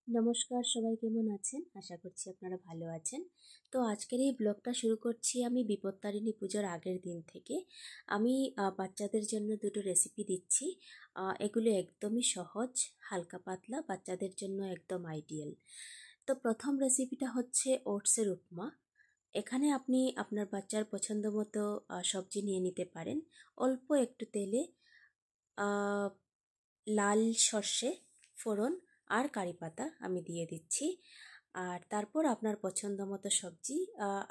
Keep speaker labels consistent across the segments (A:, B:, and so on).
A: নমস্কার, সবাই কেমন আছেন? আশা করছি আপনারা ভালো আছেন। তো আজকের এই ব্লগটা শুরু করছি আমি বিপত্তারিণী পুজোর আগের দিন থেকে। আমি বাচ্চাদের জন্য দুটো রেসিপি দিচ্ছি। এগুলো একদমই সহজ, হালকা পাতলা, বাচ্চাদের জন্য একদম আইডিয়াল। তো প্রথম রেসিপিটা হচ্ছে ওটসের উপমা। এখানে আপনি আপনার বাচ্চার পছন্দ মতো সবজি নিয়ে নিতে পারেন। অল্প একটু তেলে আহ, লাল সর্ষে ফোড়ন আর কারি পাতা আমি দিয়ে দিচ্ছি। আর তারপর আপনার পছন্দ মতো সবজি,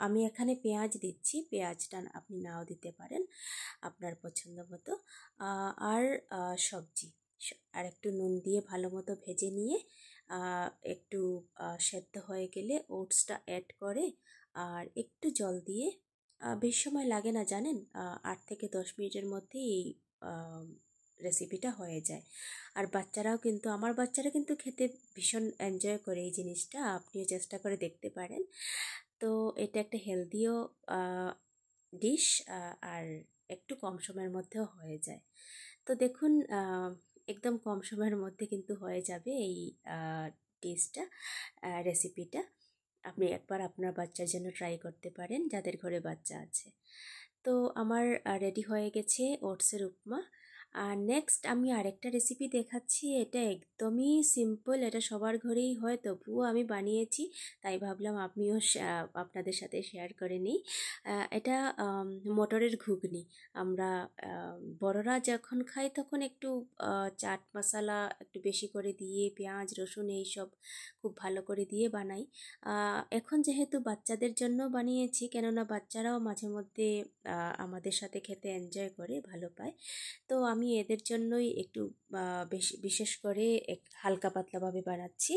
A: আমি এখানে পেঁয়াজ দিচ্ছি, পেঁয়াজটা আপনি নাও দিতে পারেন আপনার পছন্দ মতো। আর সবজি আর একটু নুন দিয়ে ভালো মতো ভেজে নিয়ে একটু সেদ্ধ হয়ে গেলে ওটসটা অ্যাড করে আর একটু জল দিয়ে, বেশ সময় লাগে না জানেন, 8 থেকে 10 মিনিটের মধ্যেই এই রেসিপিটা হয়ে যায়। আর বাচ্চারাও কিন্তু, আমার বাচ্চারা কিন্তু খেতে ভীষণ এনজয় করে এই জিনিসটা, আপনিও চেষ্টা করে দেখতে পারেন। তো এটা একটা হেলদিও ডিশ, আর একটু কম সময়ের মধ্যেও হয়ে যায়। তো দেখুন, একদম কম সময়ের মধ্যে কিন্তু হয়ে যাবে এই ডিশটা, রেসিপিটা। আপনি একবার আপনার বাচ্চার জন্য ট্রাই করতে পারেন, যাদের ঘরে বাচ্চা আছে। তো আমার রেডি হয়ে গেছে ওটসের উপমা। আর নেক্সট আমি আরেকটা রেসিপি দেখাচ্ছি। এটা একদমই সিম্পল, এটা সবার ঘরেই হয়, তবুও আমি বানিয়েছি, তাই ভাবলাম আমিও আপনাদের সাথে শেয়ার করে নিই। এটা মটরের ঘুগনি। আমরা বড়রা যখন খাই তখন একটু চাট মশলা একটু বেশি করে দিয়ে, পেঁয়াজ রসুন এইসব খুব ভালো করে দিয়ে বানাই। এখন যেহেতু বাচ্চাদের জন্য বানিয়েছি, কেননা বাচ্চারাও মাঝে মধ্যে আমাদের সাথে খেতে এনজয় করে, ভালো পায়। তো আমি এদের জন্যই একটু বেশি বিশেষ করে হালকা পাতলাভাবে বানাচ্ছি।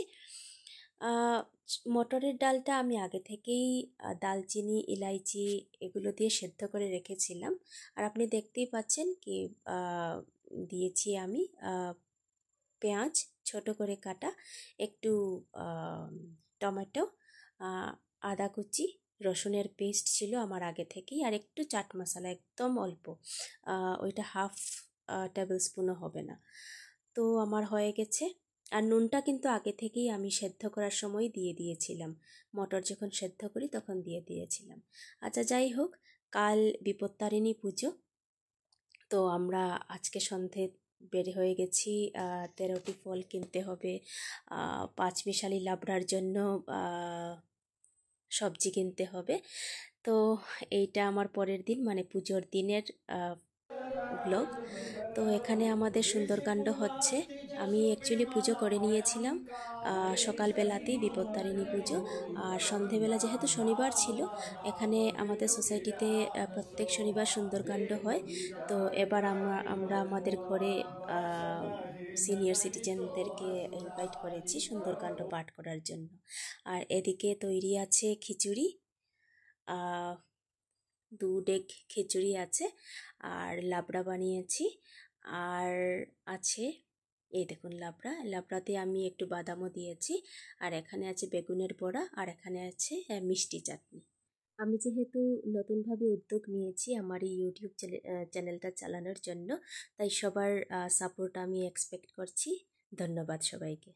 A: মটরের ডালটা আমি আগে থেকেই দালচিনি ইলাইচি এগুলো দিয়ে সেদ্ধ করে রেখেছিলাম। আর আপনি দেখতেই পাচ্ছেন কি দিয়েছি আমি পেঁয়াজ ছোট করে কাটা, একটু টমেটো, আদা কুচি, রসুনের পেস্ট ছিল আমার আগে থেকেই, আর একটু চাট মশলা একদম অল্প, ওইটা হাফ টেবিল স্পুনও হবে না। তো আমার হয়ে গেছে। আর নুনটা কিন্তু আগে থেকেই আমি সেদ্ধ করার সময় দিয়ে দিয়েছিলাম, মটর যখন সেদ্ধ করি তখন দিয়ে দিয়েছিলাম। আচ্ছা, যাই হোক, কাল বিপত্তারিণী পুজো। তো আমরা আজকে সন্ধে বের হয়ে গেছি, 13টি ফল কিনতে হবে, পাঁচমিশালি লাবড়ার জন্য সবজি কিনতে হবে। তো এইটা আমার পরের দিন, মানে পুজোর দিনের ব্লগ। তো এখানে আমাদের সুন্দরকাণ্ড হচ্ছে। আমি অ্যাকচুয়ালি পুজো করে নিয়েছিলাম সকালবেলাতেই, বিপত্তারিণী পুজো। আর সন্ধেবেলা যেহেতু শনিবার ছিল, এখানে আমাদের সোসাইটিতে প্রত্যেক শনিবার সুন্দরকাণ্ড হয়। তো এবার আমরা আমাদের ঘরে সিনিয়র সিটিজেনদেরকে ইনভাইট করেছি সুন্দরকাণ্ড পাঠ করার জন্য। আর এদিকে তৈরি আছে খিচুড়ি, 2 ডেগ খিচুড়ি আছে, আর লাবড়া বানিয়েছি। আর আছে, এই দেখুন লাবড়াতে আমি একটু বাদামও দিয়েছি। আর এখানে আছে বেগুনের বড়া, আর এখানে আছে মিষ্টি চাটনি। আমি যেহেতু নতুনভাবে উদ্যোগ নিয়েছি আমার এই ইউটিউব চ্যানেলটা চালানোর জন্য, তাই সবার সাপোর্ট আমি এক্সপেক্ট করছি। ধন্যবাদ সবাইকে।